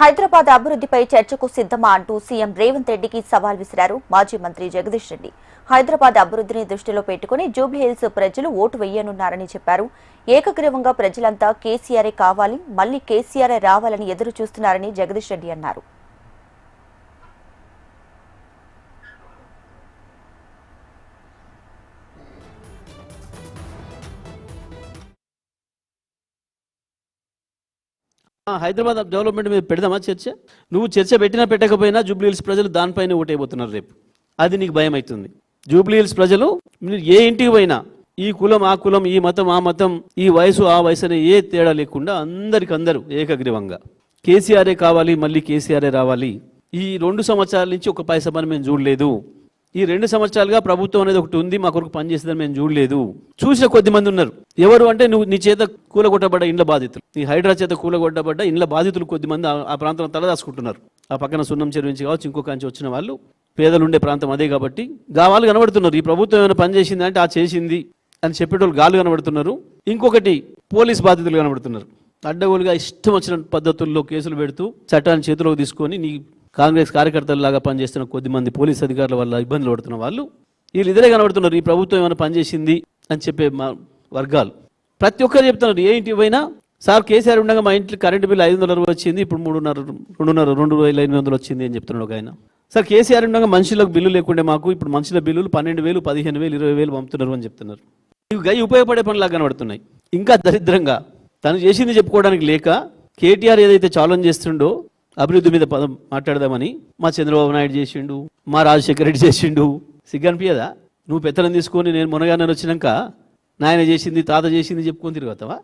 హైదరాబాద్ అభివృద్ధిపై చర్చకు సిద్ధమా అంటూ సీఎం రేవంత్ రెడ్డికి సవాల్ విసిరారు మాజీ మంత్రి జగదీష్ రెడ్డి. హైదరాబాద్ అభివృద్ధిని దృష్టిలో పెట్టుకుని జూబ్లీహిల్స్ ప్రజలు ఓటు వేయనున్నారని చెప్పారు. ఏకగ్రీవంగా ప్రజలంతా కేసీఆరే కావాలి, మళ్లీ కేసీఆరే రావాలని ఎదురు చూస్తున్నారని జగదీష్ రెడ్డి అన్నారు. హైదరాబాద్ డెవలప్మెంట్ మీద పెడదామా చర్చ? నువ్వు చర్చ పెట్టినా పెట్టకపోయినా జూబ్లీహిల్స్ ప్రజలు దానిపైన ఓటైపోతున్నారు రేపు. అది నీకు భయం అవుతుంది. జూబ్లీహిల్స్ ప్రజలు ఏ ఇంటికి పోయినా ఈ కులం ఆ కులం, ఈ మతం ఆ మతం, ఈ వయసు ఆ వయసు అనే ఏ తేడా లేకుండా అందరూ ఏకగ్రీవంగా కేసీఆరే కావాలి, మళ్ళీ కేసీఆరే రావాలి. ఈ 2 సంవత్సరాల నుంచి ఒక పైసా పని మేము చూడలేదు. ఈ 2 సంవత్సరాలుగా ప్రభుత్వం అనేది ఒకటి ఉంది, మా కొరకు పనిచేస్తుందని మేము చూడలేదు. చూసిన కొద్దిమంది ఉన్నారు. ఎవరు అంటే నువ్వు నీ చేత కూలగొట్టబడ్డ ఇండ్ల బాధితులు, నీ హైడ్రా చేత కూలగొట్టబడ్డ ఇండ్ల బాధితులు కొద్దిమంది ఆ ప్రాంతంలో తలదాచుకుంటున్నారు. ఆ పక్కన సున్నం చెరువు నుంచి కావచ్చు, ఇంకొక నుంచి వచ్చిన వాళ్ళు, పేదలు ఉండే ప్రాంతం అదే కాబట్టి గావాలు కనబడుతున్నారు. ఈ ప్రభుత్వం ఏమైనా పని చేసింది అంటే ఆ చేసింది అని చెప్పేటోళ్ళు గాలు కనబడుతున్నారు. ఇంకొకటి పోలీస్ బాధితులు కనబడుతున్నారు. అడ్డగోలుగా ఇష్టం వచ్చిన పద్ధతుల్లో కేసులు పెడుతూ చట్టాన్ని చేతిలోకి తీసుకొని నీ కాంగ్రెస్ కార్యకర్తలలాగా పనిచేస్తున్న కొద్దిమంది పోలీస్ అధికారుల వల్ల ఇబ్బందులు పడుతున్న వాళ్ళు వీళ్ళు ఇద్దరే కనబడుతున్నారు. ఈ ప్రభుత్వం ఏమైనా పనిచేసింది అని చెప్పే వర్గాలు ప్రతి ఒక్కరు చెప్తున్నారు. ఏ ఇంటికి పోయినా సార్ కేసీఆర్ ఉండగా మా ఇంటికి కరెంటు బిల్లు 500 వచ్చింది, ఇప్పుడు 2,800 వచ్చింది అని చెప్తున్నాడు ఒక ఆయన. సార్ కేసీఆర్ ఉండగా మనుషులకు బిల్లు లేకుండే మాకు ఇప్పుడు మనుషుల బిల్లులు 12,000, 15,000, 20,000 పంపుతున్నారు అని చెప్తున్నారు. ఇవి గై ఉపయోగపడే పనులాగా కనబడుతున్నాయి. ఇంకా దరిద్రంగా తను చేసింది చెప్పుకోవడానికి లేక కేటీఆర్ ఏదైతే ఛాలెంజ్ చేస్తుండో అభివృద్ధి మీద పదం మాట్లాడదామని మా చంద్రబాబు నాయుడు చేసిండు, మా రాజశేఖర రెడ్డి చేసిండు. సిగ్గనిపించదా? నువ్వు పెత్తనం తీసుకొని నేను మునగానే వచ్చినాక నాయన చేసింది తాత చేసింది చెప్పుకొని తిరుగుతావా?